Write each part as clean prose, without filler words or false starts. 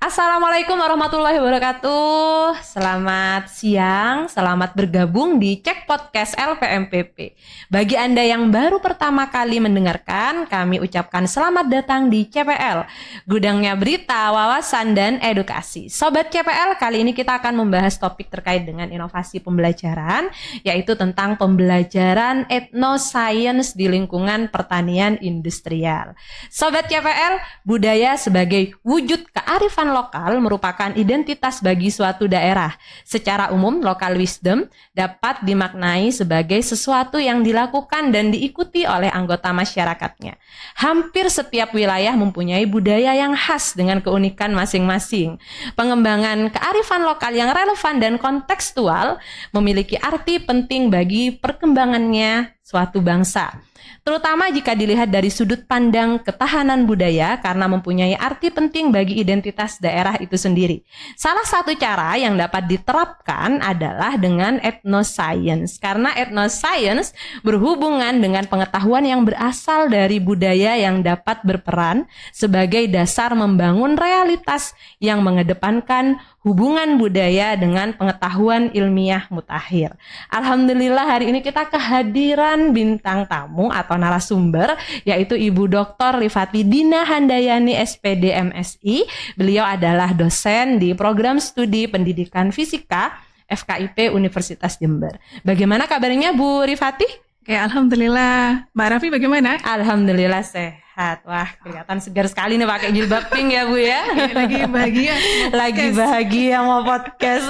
Assalamualaikum warahmatullahi wabarakatuh. Selamat siang, selamat bergabung di Cek Podcast LPMPP. Bagi Anda yang baru pertama kali mendengarkan, kami ucapkan selamat datang di CPL, gudangnya berita, wawasan, dan edukasi. Sobat CPL, kali ini kita akan membahas topik terkait dengan inovasi pembelajaran, yaitu tentang pembelajaran etnoscience di lingkungan pertanian industrial. Sobat CPL, budaya sebagai wujud kearifan lokal merupakan identitas bagi suatu daerah. Secara umum, local wisdom dapat dimaknai sebagai sesuatu yang dilakukan dan diikuti oleh anggota masyarakatnya. Hampir setiap wilayah mempunyai budaya yang khas dengan keunikan masing-masing. Pengembangan kearifan lokal yang relevan dan kontekstual memiliki arti penting bagi perkembangannya suatu bangsa. Terutama jika dilihat dari sudut pandang ketahanan budaya karena mempunyai arti penting bagi identitas daerah itu sendiri. Salah satu cara yang dapat diterapkan adalah dengan etnoscience, karena etnoscience berhubungan dengan pengetahuan yang berasal dari budaya yang dapat berperan sebagai dasar membangun realitas yang mengedepankan hubungan budaya dengan pengetahuan ilmiah mutakhir. Alhamdulillah hari ini kita kehadiran bintang tamu atau narasumber, yaitu Ibu Dr. Rifati Dina Handayani SPD MSI. Beliau adalah dosen di program studi pendidikan fisika FKIP Universitas Jember. Bagaimana kabarnya Bu Rifati? Oke, alhamdulillah. Mbak Raffi bagaimana? Alhamdulillah sehat. Wah, kelihatan segar sekali nih pakai jilbab pink ya Bu ya. Lagi bahagia. Lagi bahagia mau podcast.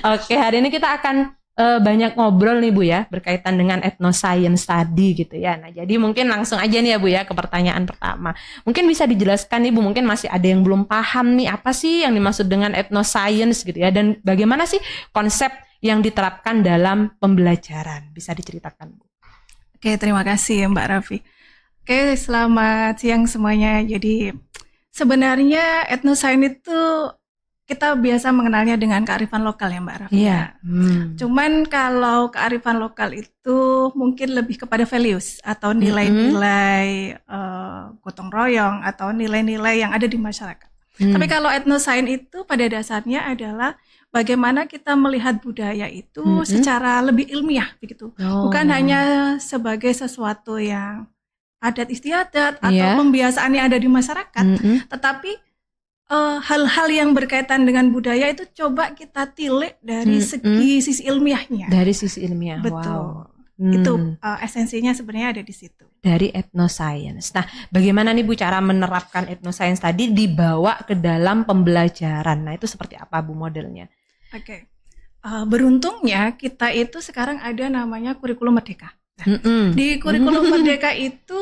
Oke, hari ini kita akan banyak ngobrol nih Bu ya, berkaitan dengan etnoscience tadi gitu ya. Nah, jadi mungkin langsung aja nih ya Bu ya ke pertanyaan pertama. Mungkin bisa dijelaskan nih Bu, mungkin masih ada yang belum paham nih apa sih yang dimaksud dengan etnoscience gitu ya, dan bagaimana sih konsep yang diterapkan dalam pembelajaran. Bisa diceritakan Bu? Oke, terima kasih Mbak Raffi. Oke, selamat siang semuanya. Jadi sebenarnya etnoscience itu kita biasa mengenalnya dengan kearifan lokal ya Mbak Raffi. Iya. Cuman kalau kearifan lokal itu mungkin lebih kepada values atau nilai-nilai gotong royong atau nilai-nilai yang ada di masyarakat. Tapi kalau etnoscience itu pada dasarnya adalah bagaimana kita melihat budaya itu secara lebih ilmiah begitu. Bukan hanya sebagai sesuatu yang adat istiadat atau pembiasaan yang ada di masyarakat, tetapi hal-hal yang berkaitan dengan budaya itu coba kita tilik dari segi sisi ilmiahnya. Dari sisi ilmiah. Betul. Wow. Itu esensinya sebenarnya ada di situ. Dari etnoscience. Nah, bagaimana nih Bu cara menerapkan etnoscience tadi dibawa ke dalam pembelajaran? Nah, itu seperti apa Bu modelnya? Oke. Beruntungnya kita itu sekarang ada namanya kurikulum merdeka. Di kurikulum merdeka itu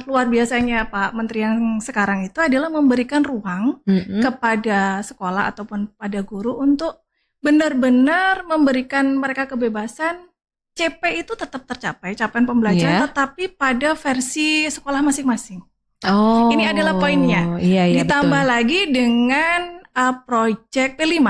luar biasanya Pak Menteri yang sekarang itu adalah memberikan ruang kepada sekolah ataupun pada guru untuk benar-benar memberikan mereka kebebasan. CP itu tetap tercapai, capaian pembelajaran, tetapi pada versi sekolah masing-masing. Oh, ini adalah poinnya. Ditambah betul. Lagi dengan proyek P5,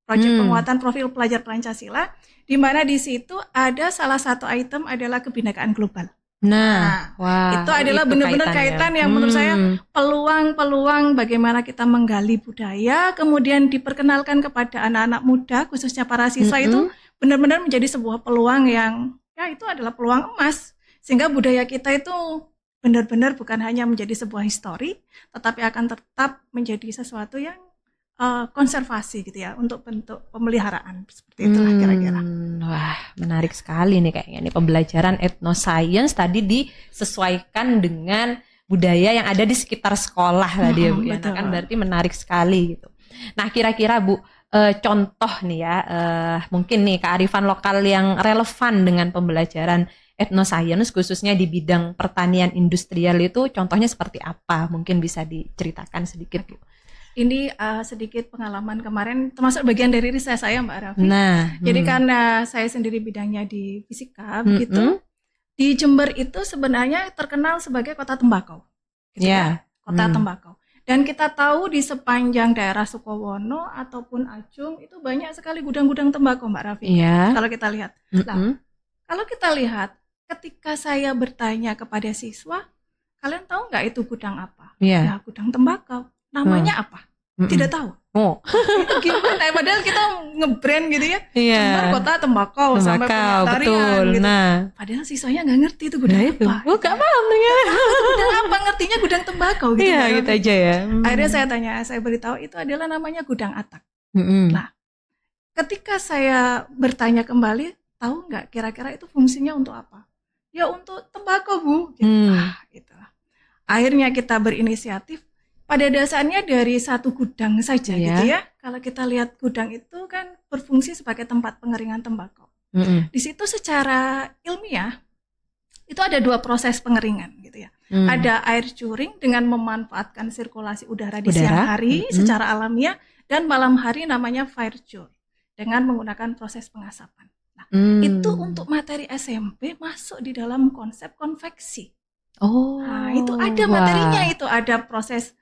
proyek penguatan profil pelajar Pancasila, di mana di situ ada salah satu item adalah kebinekaan global. Nah, wow, itu adalah benar-benar kaitan yang menurut saya peluang-peluang bagaimana kita menggali budaya, kemudian diperkenalkan kepada anak-anak muda, khususnya para siswa itu benar-benar menjadi sebuah peluang yang ya itu adalah peluang emas, sehingga budaya kita itu benar-benar bukan hanya menjadi sebuah histori, tetapi akan tetap menjadi sesuatu yang konservasi gitu ya, untuk bentuk pemeliharaan seperti itulah kira-kira. Wah, menarik sekali nih kayaknya nih pembelajaran etnoscience tadi disesuaikan dengan budaya yang ada di sekitar sekolah tadi ya Bu ya. Nah, kan berarti menarik sekali gitu. Nah, kira-kira Bu contoh nih ya, mungkin nih kearifan lokal yang relevan dengan pembelajaran etnoscience khususnya di bidang pertanian industrial itu contohnya seperti apa? Mungkin bisa diceritakan sedikit Bu. Ini sedikit pengalaman kemarin, termasuk bagian dari riset saya Mbak Raffi. Nah, jadi karena saya sendiri bidangnya di fisika, begitu di Jember itu sebenarnya terkenal sebagai kota tembakau, gitu kan? Kota tembakau. Dan kita tahu di sepanjang daerah Sukowono ataupun Ajung itu banyak sekali gudang-gudang tembakau Mbak Raffi. Kalau kita lihat, kalau kita lihat, ketika saya bertanya kepada siswa, kalian tahu nggak itu gudang apa? Ya, gudang tembakau. Namanya apa? tidak tahu. Oh. Itu gimana? Padahal kita nge-brand gitu ya. Iya. Jember kota tembakau sampai punya tarian betul. gitu. Nah, Padahal siswanya nggak ngerti itu gudang apa. Gak paham ternyata. Gudang apa, ngertinya gudang tembakau gitu. Iya, gitu aja ya. Akhirnya saya beritahu itu adalah namanya gudang atak. Nah, ketika saya bertanya kembali, tahu nggak kira-kira itu fungsinya untuk apa? Ya untuk tembakau, Bu. Gitu. Gitu. Akhirnya kita berinisiatif. Pada dasarnya dari satu gudang saja gitu ya. Kalau kita lihat gudang itu kan berfungsi sebagai tempat pengeringan tembakau. Di situ secara ilmiah itu ada 2 proses pengeringan gitu ya. Ada air curing dengan memanfaatkan sirkulasi udara di siang hari secara alamiah, dan malam hari namanya fire cure dengan menggunakan proses pengasapan. Nah, itu untuk materi SMP masuk di dalam konsep konveksi. Nah, itu ada materinya, itu ada proses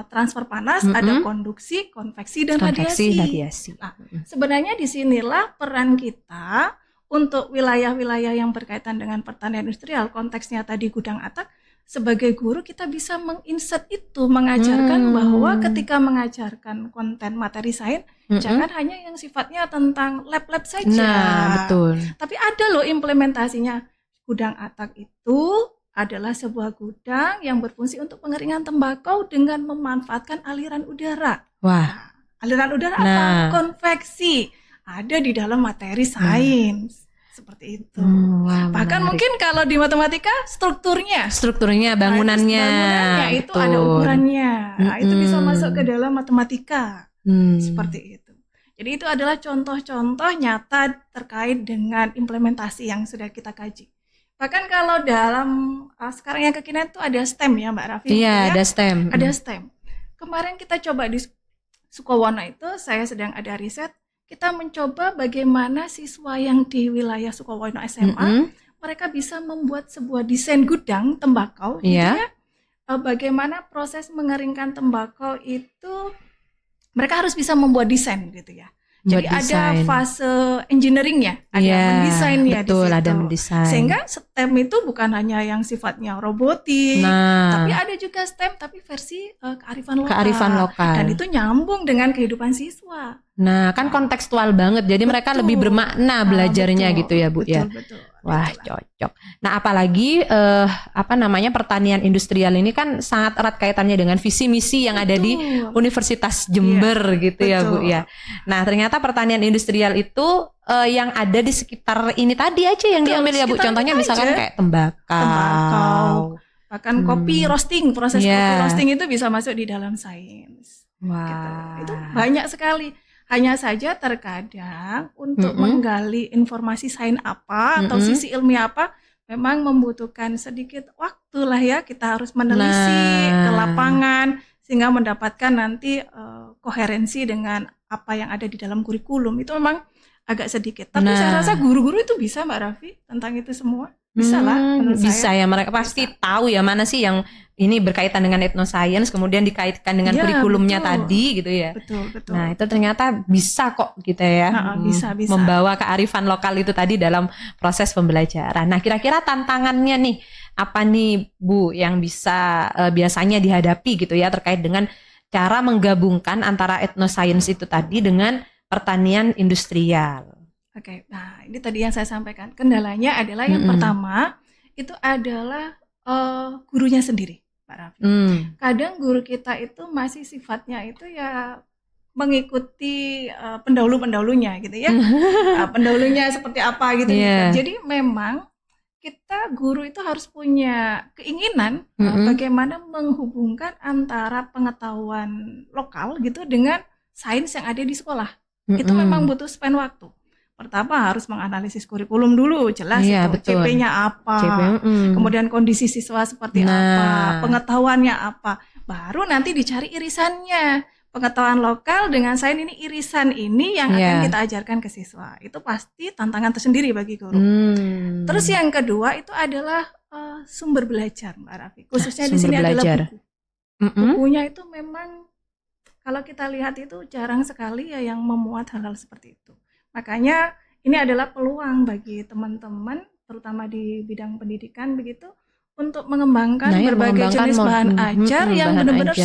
transfer panas, ada konduksi, konveksi, dan radiasi. Nah, sebenarnya disinilah peran kita untuk wilayah-wilayah yang berkaitan dengan pertanian industrial, konteksnya tadi gudang atak. Sebagai guru kita bisa menginsert itu, mengajarkan bahwa ketika mengajarkan konten materi sains, jangan hanya yang sifatnya tentang lab-lab saja. Nah, betul. Tapi ada loh implementasinya. Gudang atak itu adalah sebuah gudang yang berfungsi untuk pengeringan tembakau dengan memanfaatkan aliran udara. Wah. Aliran udara apa? Konveksi. Ada di dalam materi sains. Seperti itu. Bahkan menarik. Mungkin kalau di matematika strukturnya, bangunannya itu ada ukurannya. Nah, itu bisa masuk ke dalam matematika. Seperti itu. Jadi itu adalah contoh-contoh nyata terkait dengan implementasi yang sudah kita kaji. Bahkan kalau dalam sekarang yang kekinian itu ada STEM ya Mbak Raffi. Iya, ada STEM. Ada STEM. Kemarin kita coba di Sukowono itu, saya sedang ada riset, kita mencoba bagaimana siswa yang di wilayah Sukowono SMA, mereka bisa membuat sebuah desain gudang tembakau gitu ya. Bagaimana proses mengeringkan tembakau itu, mereka harus bisa membuat desain gitu ya. Jadi ada fase engineeringnya, ada mendesainnya betul, di situ. Ada mendesain. Sehingga STEM itu bukan hanya yang sifatnya robotik, tapi ada juga STEM tapi versi kearifan lokal. Dan itu nyambung dengan kehidupan siswa. Nah, kan kontekstual banget. Jadi mereka lebih bermakna belajarnya gitu ya, Bu ya. Betul. Wah, cocok. Nah, apalagi pertanian industrial ini kan sangat erat kaitannya dengan visi misi yang ada di Universitas Jember gitu ya, Bu ya. Nah, ternyata pertanian industrial itu yang ada di sekitar ini tadi aja yang diambil ya, Bu. Contohnya misalkan kayak tembakau. Bahkan kopi roasting, proses kopi roasting itu bisa masuk di dalam sains. Wah. Gitu. Itu banyak sekali. Hanya saja terkadang untuk menggali informasi sains apa atau sisi ilmiah apa memang membutuhkan sedikit waktu lah ya, kita harus menelisik ke lapangan sehingga mendapatkan nanti koherensi dengan apa yang ada di dalam kurikulum. Itu memang agak sedikit, tapi saya rasa guru-guru itu bisa Mbak Raffi tentang itu semua. Bisa lah menurut bisa saya. Ya, mereka pasti tahu ya mana sih yang ini berkaitan dengan etnoscience kemudian dikaitkan dengan kurikulumnya tadi gitu ya. Betul. Nah, itu ternyata bisa kok gitu ya. Bisa. Membawa kearifan lokal itu tadi dalam proses pembelajaran. Nah, kira-kira tantangannya nih apa nih Bu yang bisa biasanya dihadapi gitu ya terkait dengan cara menggabungkan antara etnoscience itu tadi dengan pertanian industrial. Oke, nah ini tadi yang saya sampaikan. Kendalanya adalah yang pertama itu adalah gurunya sendiri, Pak Raffi. Kadang guru kita itu masih sifatnya itu ya mengikuti pendahulu-pendahulunya gitu ya. Pendahulunya seperti apa gitu. Jadi memang kita guru itu harus punya keinginan bagaimana menghubungkan antara pengetahuan lokal gitu dengan sains yang ada di sekolah. Itu memang butuh spend waktu. Pertama harus menganalisis kurikulum dulu, jelas itu CP-nya apa, kemudian kondisi siswa seperti apa, pengetahuannya apa, baru nanti dicari irisannya, pengetahuan lokal dengan sains ini, irisan ini yang akan kita ajarkan ke siswa. Itu pasti tantangan tersendiri bagi guru. Terus yang kedua itu adalah sumber belajar, Mbak Raffi, khususnya di sini adalah buku. Bukunya itu memang kalau kita lihat itu jarang sekali ya yang memuat hal-hal seperti itu. Makanya ini adalah peluang bagi teman-teman terutama di bidang pendidikan begitu untuk mengembangkan berbagai jenis bahan ajar yang benar-benar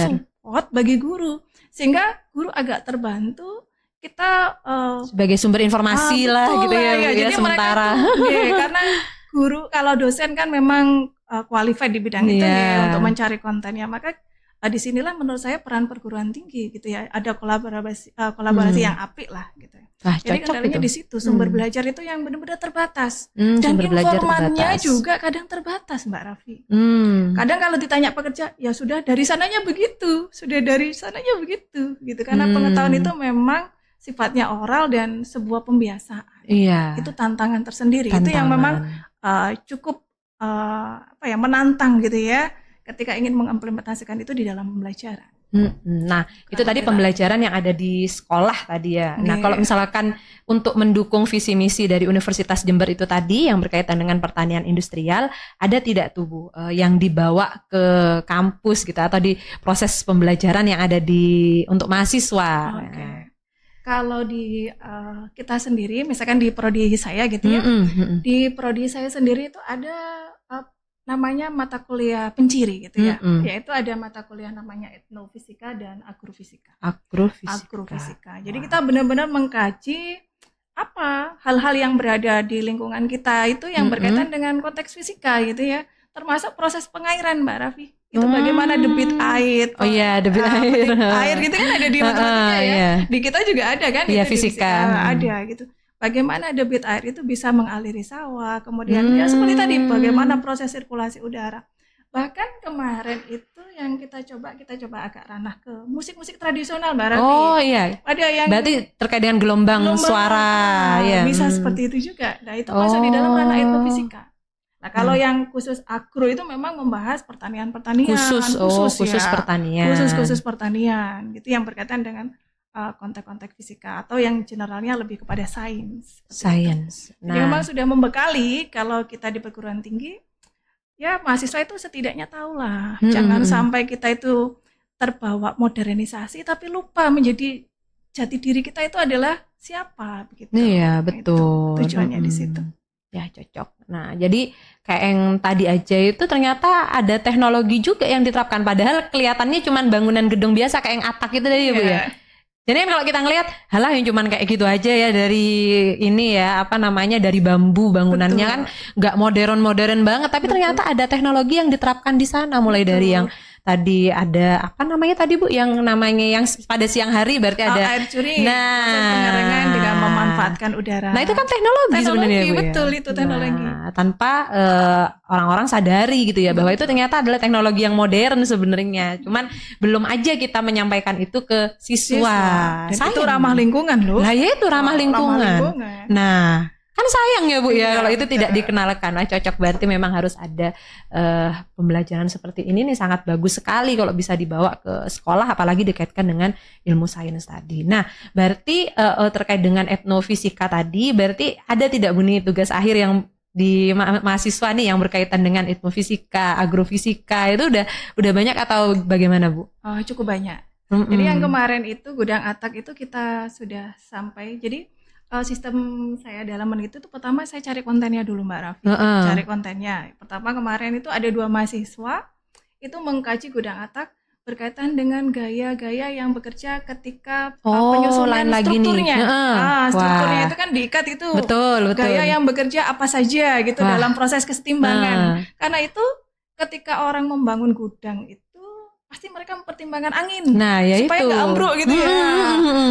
support bagi guru, sehingga guru agak terbantu. Kita sebagai sumber informasi lah gitu ya, Bu, jadi sementara. Karena guru kalau dosen kan memang qualified di bidang itu ya untuk mencari kontennya, maka disinilah menurut saya peran perguruan tinggi gitu ya, ada kolaborasi yang apik lah gitu. Jadi kendalanya di situ, sumber belajar itu yang benar-benar terbatas dan informannya juga kadang terbatas, Mbak Raffi. Kadang kalau ditanya pekerja, ya sudah dari sananya begitu, gitu. Karena pengetahuan itu memang sifatnya oral dan sebuah pembiasaan. Iya. Itu tantangan tersendiri. Itu yang memang cukup menantang gitu ya, ketika ingin mengimplementasikan itu di dalam pembelajaran. Nah, itu tadi pembelajaran yang ada di sekolah tadi ya. Nah, kalau misalkan untuk mendukung visi misi dari Universitas Jember itu tadi yang berkaitan dengan pertanian industrial, ada tidak tuh Bu yang dibawa ke kampus gitu atau di proses pembelajaran yang ada untuk mahasiswa? Kalau di kita sendiri, misalkan di prodi saya gitu ya, di prodi saya sendiri itu ada namanya mata kuliah penciri gitu ya, yaitu ada mata kuliah namanya etnofisika dan agrofisika. Agrofisika. Jadi kita benar-benar mengkaji apa hal-hal yang berada di lingkungan kita itu yang berkaitan dengan konteks fisika gitu ya, termasuk proses pengairan, Mbak Raffi. Itu bagaimana debit air. Debit air. Air gitu kan ada di matematika ya. Di kita juga ada kan itu fisika. Ada gitu. Bagaimana debit air itu bisa mengaliri sawah, kemudian ya seperti tadi bagaimana proses sirkulasi udara. Bahkan kemarin itu yang kita coba agak ranah ke musik-musik tradisional, Mbak Raffi. Oh iya. Ada yang berarti terkait dengan gelombang suara ya. Bisa seperti itu juga. Nah, itu masuk di dalam ranah etnofisika. Nah, kalau yang khusus agro itu memang membahas pertanian khusus pertanian. Khusus pertanian gitu yang berkaitan dengan konteks-konteks fisika atau yang generalnya lebih kepada sains. Nah, jadi memang sudah membekali kalau kita di perguruan tinggi, ya mahasiswa itu setidaknya tahulah. Jangan sampai kita itu terbawa modernisasi tapi lupa menjadi jati diri kita itu adalah siapa begitu. Iya, betul. Itu tujuannya di situ. Ya, cocok. Nah, jadi kayak yang tadi aja itu ternyata ada teknologi juga yang diterapkan. Padahal kelihatannya cuma bangunan gedung biasa kayak yang atap itu tadi ya, Bu ya. Jadi kan kalau kita ngelihat, halah yang cuman kayak gitu aja ya dari ini ya, dari bambu bangunannya kan nggak modern banget. Tapi ternyata ada teknologi yang diterapkan di sana, mulai dari yang tadi ada Bu yang namanya yang pada siang hari berarti ada air curi, proses pengerangan dengan memanfaatkan udara. Nah, itu kan teknologi sebenarnya Bu. Betul, itu teknologi. Nah, tanpa orang-orang sadari gitu ya bahwa itu ternyata adalah teknologi yang modern sebenarnya. Cuman belum aja kita menyampaikan itu ke siswa. Dan itu ramah lingkungan loh. Lah ya itu ramah lingkungan. Nah, kan sayang ya Bu ya kalau itu tidak dikenalkan. Nah, cocok berarti memang harus ada pembelajaran seperti ini nih, sangat bagus sekali kalau bisa dibawa ke sekolah apalagi dikaitkan dengan ilmu sains tadi. Nah, berarti terkait dengan etnofisika tadi berarti ada tidak Bu nih tugas akhir yang di mahasiswa nih yang berkaitan dengan etnofisika, agrofisika itu udah banyak atau bagaimana Bu? Cukup banyak. Jadi yang kemarin itu gudang atak itu kita sudah sampai. Jadi sistem saya dalam menit itu pertama saya cari kontennya dulu, Mbak Raffi. Cari kontennya. Pertama kemarin itu ada 2 mahasiswa itu mengkaji gudang atak berkaitan dengan gaya-gaya yang bekerja ketika penyusunan strukturnya. Strukturnya itu kan diikat itu. Betul. Gaya yang bekerja apa saja gitu dalam proses kesetimbangan. Karena itu ketika orang membangun gudang itu pasti mereka mempertimbangkan angin. Nah, ya supaya itu. nggak ambruk gitu ya.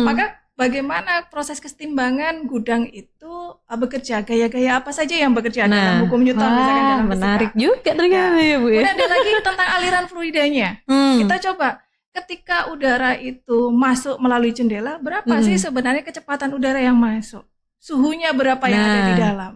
Maka bagaimana proses kesetimbangan gudang itu bekerja, gaya-gaya apa saja yang bekerja dalam hukum Newton misalkan dalam fisika. Menarik juga ternyata ya Bu ya. Kemudian ada lagi tentang aliran fluidanya. Kita coba ketika udara itu masuk melalui jendela, berapa sih sebenarnya kecepatan udara yang masuk? Suhunya berapa yang ada di dalam?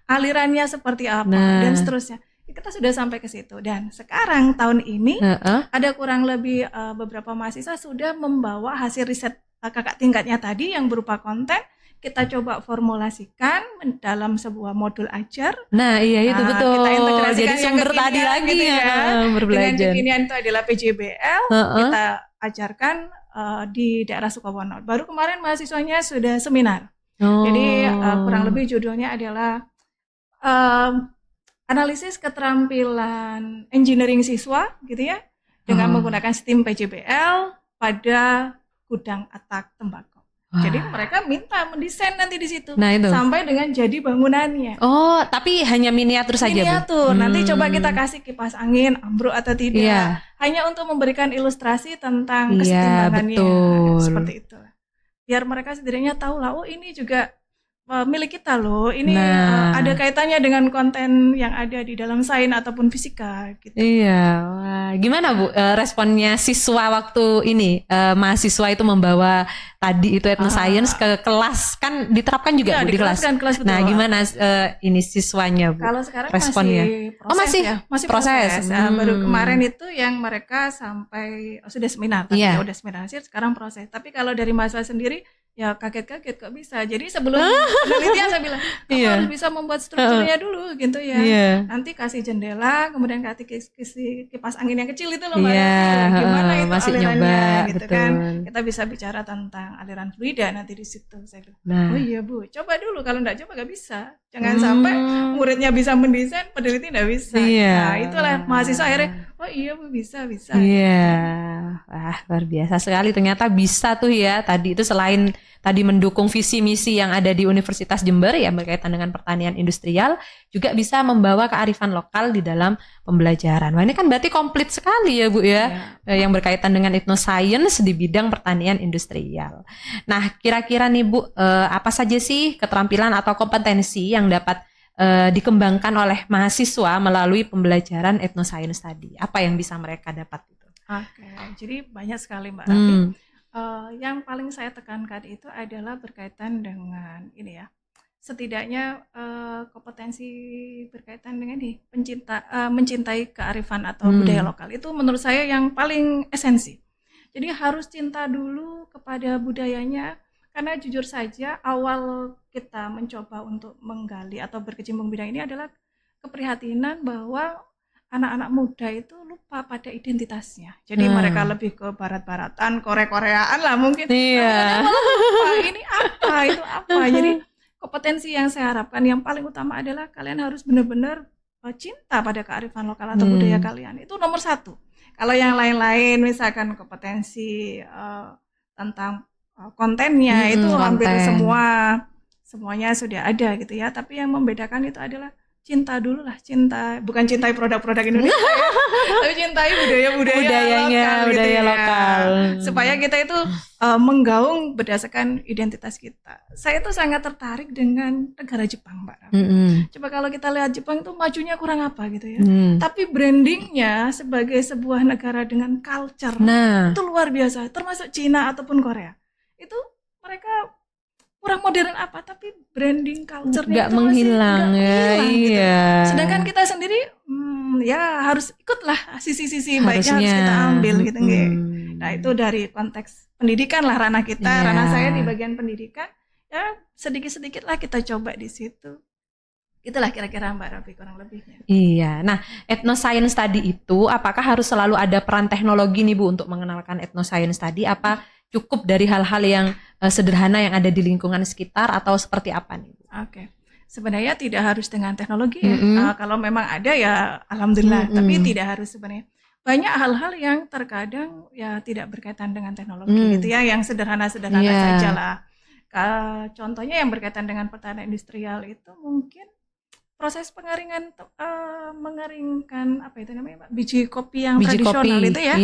Alirannya seperti apa dan seterusnya. Kita sudah sampai ke situ dan sekarang tahun ini ada kurang lebih beberapa mahasiswa sudah membawa hasil riset kakak tingkatnya tadi yang berupa konten, kita coba formulasikan dalam sebuah modul ajar. Nah, iya itu betul. Kita integrasikan jadi sumber tadi lagi gitu ya. Dengan kekinian itu adalah PJBL, kita ajarkan di daerah Sukowono. Baru kemarin mahasiswanya sudah seminar. Jadi kurang lebih judulnya adalah analisis keterampilan engineering siswa gitu ya. dengan menggunakan steam PJBL pada gudang atak tembakau. Jadi mereka minta mendesain nanti di situ sampai dengan jadi bangunannya. Oh, tapi hanya miniatur saja, Bu? Miniatur. Nanti coba kita kasih kipas angin ambruk atau tidak. Hanya untuk memberikan ilustrasi tentang kesetimbangannya. Seperti itu. Biar mereka setidaknya tahu lah, oh ini juga milik kita loh. Ini ada kaitannya dengan konten yang ada di dalam sains ataupun fisika gitu. Iya. Wah, gimana Bu responnya siswa waktu ini mahasiswa itu membawa tadi itu etnoscience ke kelas, kan diterapkan juga Bu di kelas. Nah, gimana ini siswanya Bu? Kalau sekarang responnya? masih proses. Baru kemarin itu yang mereka sampai sudah seminar, tapi udah seminar hasil, sekarang proses. Tapi kalau dari mahasiswa sendiri ya kaget-kaget kok bisa. Jadi sebelum penelitian saya bilang kamu harus bisa membuat strukturnya dulu gitu ya. Nanti kasih jendela, kemudian kasih kipas angin yang kecil itu loh Mbak. Gimana itu masih alirannya nyoba, gitu betul. kan. Kita bisa bicara tentang aliran fluida nanti di situ. Saya bilang, oh iya Bu, coba dulu, kalau enggak coba enggak bisa. Jangan sampai muridnya bisa mendesain, peneliti enggak bisa. Nah, itulah mahasiswa akhirnya, oh iya Bu, bisa. Wah, luar biasa sekali, ternyata bisa tuh ya. Tadi itu selain tadi mendukung visi misi yang ada di Universitas Jember ya berkaitan dengan pertanian industrial, juga bisa membawa kearifan lokal di dalam pembelajaran. Wah, ini kan berarti komplit sekali ya Bu ya, yang berkaitan dengan etnoscience di bidang pertanian industrial. Nah, kira-kira nih Bu, apa saja sih keterampilan atau kompetensi yang dapat dikembangkan oleh mahasiswa melalui pembelajaran etnoscience tadi? Apa yang bisa mereka dapat itu? Oke, jadi banyak sekali Mbak Raffi. Yang paling saya tekankan itu adalah berkaitan dengan ini ya, setidaknya kompetensi berkaitan dengan mencintai kearifan atau budaya lokal, itu menurut saya yang paling esensi. Jadi harus cinta dulu kepada budayanya, karena jujur saja awal kita mencoba untuk menggali atau berkecimpung bidang ini adalah keprihatinan bahwa anak-anak muda itu lupa pada identitasnya. Jadi mereka lebih ke barat-baratan, Korea-Koreaan lah mungkin. Lupa ini apa, itu apa. Jadi kompetensi yang saya harapkan yang paling utama adalah kalian harus benar-benar cinta pada kearifan lokal atau budaya kalian. Itu nomor satu. Kalau yang lain-lain misalkan kompetensi tentang kontennya itu hampir semuanya sudah ada gitu ya. Tapi yang membedakan itu adalah cinta dulu lah, bukan cintai produk-produk Indonesia ya, tapi cintai budaya lokal. Supaya kita itu menggaung berdasarkan identitas kita. Saya tuh sangat tertarik dengan negara Jepang, Mbak Raffi. Coba kalau kita lihat Jepang itu majunya kurang apa gitu ya. Tapi brandingnya sebagai sebuah negara dengan culture itu luar biasa. Termasuk Cina ataupun Korea. Itu mereka kurang modern apa, tapi branding culture-nya nggak menghilang ya. Gitu. Sedangkan kita sendiri ya harus ikutlah sisi-sisi baiknya harus kita ambil gitu. Nah, itu dari konteks pendidikan lah ranah kita, ranah saya di bagian pendidikan. Ya sedikit-sedikit lah kita coba di situ. Itulah kira-kira Mbak Raffi kurang lebihnya. Iya. Nah, etnoscience tadi itu apakah harus selalu ada peran teknologi nih Bu untuk mengenalkan etnoscience tadi? Apa cukup dari hal-hal yang sederhana yang ada di lingkungan sekitar atau seperti apa nih? Oke. Sebenarnya tidak harus dengan teknologi ya. Kalau memang ada ya alhamdulillah, tapi tidak harus sebenarnya. Banyak hal-hal yang terkadang ya tidak berkaitan dengan teknologi gitu ya, yang sederhana-sederhana saja lah. Contohnya yang berkaitan dengan pertanian industrial itu mungkin proses mengeringkan apa itu namanya Pak? Biji kopi yang tradisional itu ya.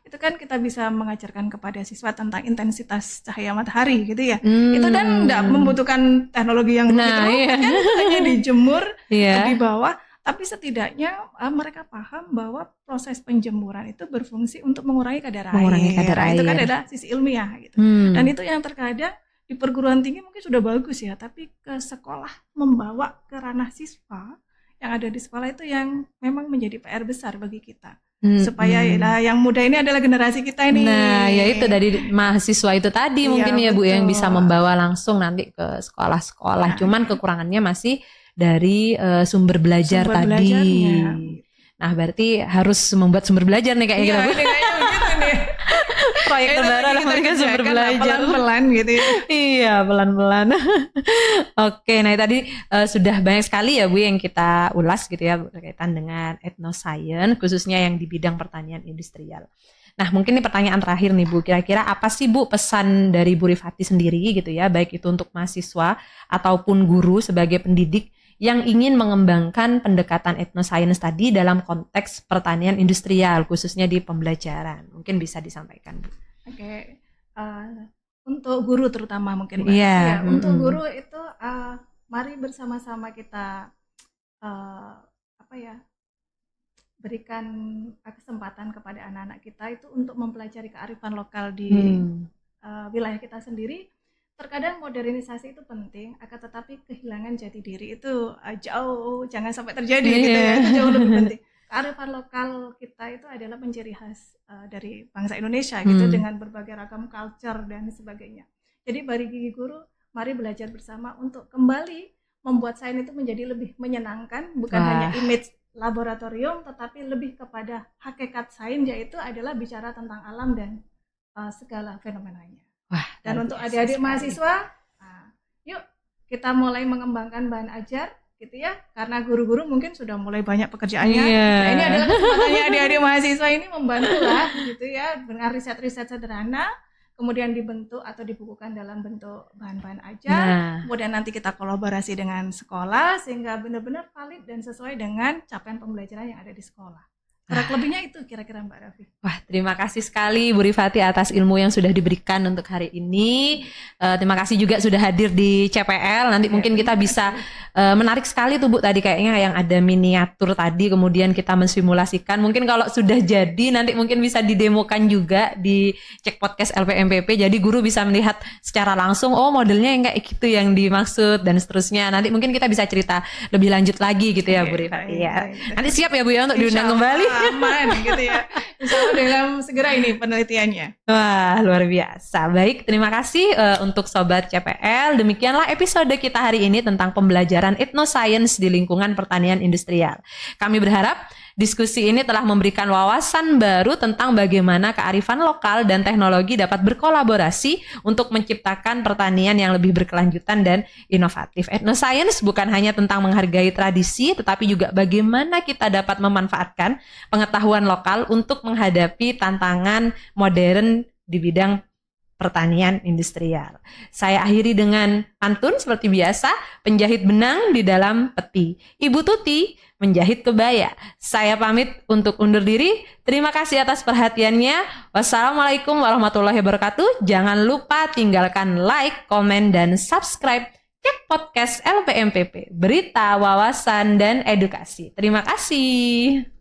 Itu kan kita bisa mengajarkan kepada siswa tentang intensitas cahaya matahari gitu ya. Itu dan tidak membutuhkan teknologi yang begitu kan hanya dijemur di bawah, tapi setidaknya mereka paham bahwa proses penjemuran itu berfungsi untuk mengurangi kadar air. Itu kan adalah sisi ilmiah gitu. Dan itu yang terkadang di perguruan tinggi mungkin sudah bagus ya, tapi ke sekolah membawa ke ranah siswa yang ada di sekolah itu yang memang menjadi PR besar bagi kita. Supaya yang muda ini adalah generasi kita ini. Nah, ya itu dari mahasiswa itu tadi mungkin ya Bu yang bisa membawa langsung nanti ke sekolah-sekolah. Cuman kekurangannya masih dari sumber belajar tadi. Nah, berarti harus membuat sumber belajar nih kayaknya gitu Bu. Kayaknya begitu nih. Proyek Itu terbaru lagi adalah kita mereka sumber kerjakan lah, belajar. pelan-pelan gitu ya. Iya, pelan-pelan. Oke, nah tadi sudah banyak sekali ya Bu yang kita ulas gitu ya berkaitan dengan ethnoscience khususnya yang di bidang pertanian industrial. Nah, mungkin ini pertanyaan terakhir nih Bu, kira-kira apa sih Bu pesan dari Bu Rifati sendiri gitu ya, baik itu untuk mahasiswa ataupun guru sebagai pendidik yang ingin mengembangkan pendekatan ethnoscience tadi dalam konteks pertanian industrial khususnya di pembelajaran. Mungkin bisa disampaikan Bu. Oke, untuk guru terutama mungkin Mbak. Iya, Ya, untuk guru itu mari bersama-sama kita apa ya, berikan kesempatan kepada anak-anak kita itu untuk mempelajari kearifan lokal di wilayah kita sendiri. Terkadang modernisasi itu penting, akan tetapi kehilangan jati diri itu jauh, jangan sampai terjadi gitu ya, itu jauh lebih penting. Kearifan lokal kita itu adalah penciri khas dari bangsa Indonesia gitu, dengan berbagai ragam culture dan sebagainya. Jadi bagi guru, mari belajar bersama untuk kembali membuat sains itu menjadi lebih menyenangkan, bukan hanya image laboratorium, tetapi lebih kepada hakikat sains, yaitu adalah bicara tentang alam dan segala fenomenanya. Wah, dan untuk adik-adik mahasiswa, yuk kita mulai mengembangkan bahan ajar gitu ya, karena guru-guru mungkin sudah mulai banyak pekerjaannya. Nah, ini adalah kesempatannya adik-adik mahasiswa ini membantulah gitu ya dengan riset-riset sederhana, kemudian dibentuk atau dibukukan dalam bentuk bahan-bahan ajar. Kemudian nanti kita kolaborasi dengan sekolah sehingga benar-benar valid dan sesuai dengan capaian pembelajaran yang ada di sekolah. Kurang lebihnya itu kira-kira Mbak Raffi. Wah, terima kasih sekali Bu Rifati atas ilmu yang sudah diberikan untuk hari ini. Terima kasih juga sudah hadir di CPL. Nanti mungkin kita bisa menarik sekali tuh Bu tadi kayaknya yang ada miniatur tadi, kemudian kita mensimulasikan. Mungkin kalau sudah jadi nanti mungkin bisa didemokan juga di Cek Podcast LPMPP. Jadi guru bisa melihat secara langsung, oh modelnya yang kayak gitu yang dimaksud dan seterusnya. Nanti mungkin kita bisa cerita lebih lanjut lagi gitu ya Bu Rifati ya. Nanti siap ya Bu ya untuk diundang kembali. Aman gitu ya. Insya Allah dalam segera ini penelitiannya. Wah, luar biasa. Baik, terima kasih untuk Sobat CPL. Demikianlah episode kita hari ini tentang pembelajaran ethnoscience di lingkungan pertanian industrial. Kami berharap diskusi ini telah memberikan wawasan baru tentang bagaimana kearifan lokal dan teknologi dapat berkolaborasi untuk menciptakan pertanian yang lebih berkelanjutan dan inovatif. Ethnoscience bukan hanya tentang menghargai tradisi, tetapi juga bagaimana kita dapat memanfaatkan pengetahuan lokal untuk menghadapi tantangan modern di bidang pertanian industrial. Saya akhiri dengan pantun seperti biasa, penjahit benang di dalam peti. Ibu Tuti menjahit kebaya. Saya pamit untuk undur diri. Terima kasih atas perhatiannya. Wassalamualaikum warahmatullahi wabarakatuh. Jangan lupa tinggalkan like, komen, dan subscribe Cek Podcast LPMPP. Berita, wawasan, dan edukasi. Terima kasih.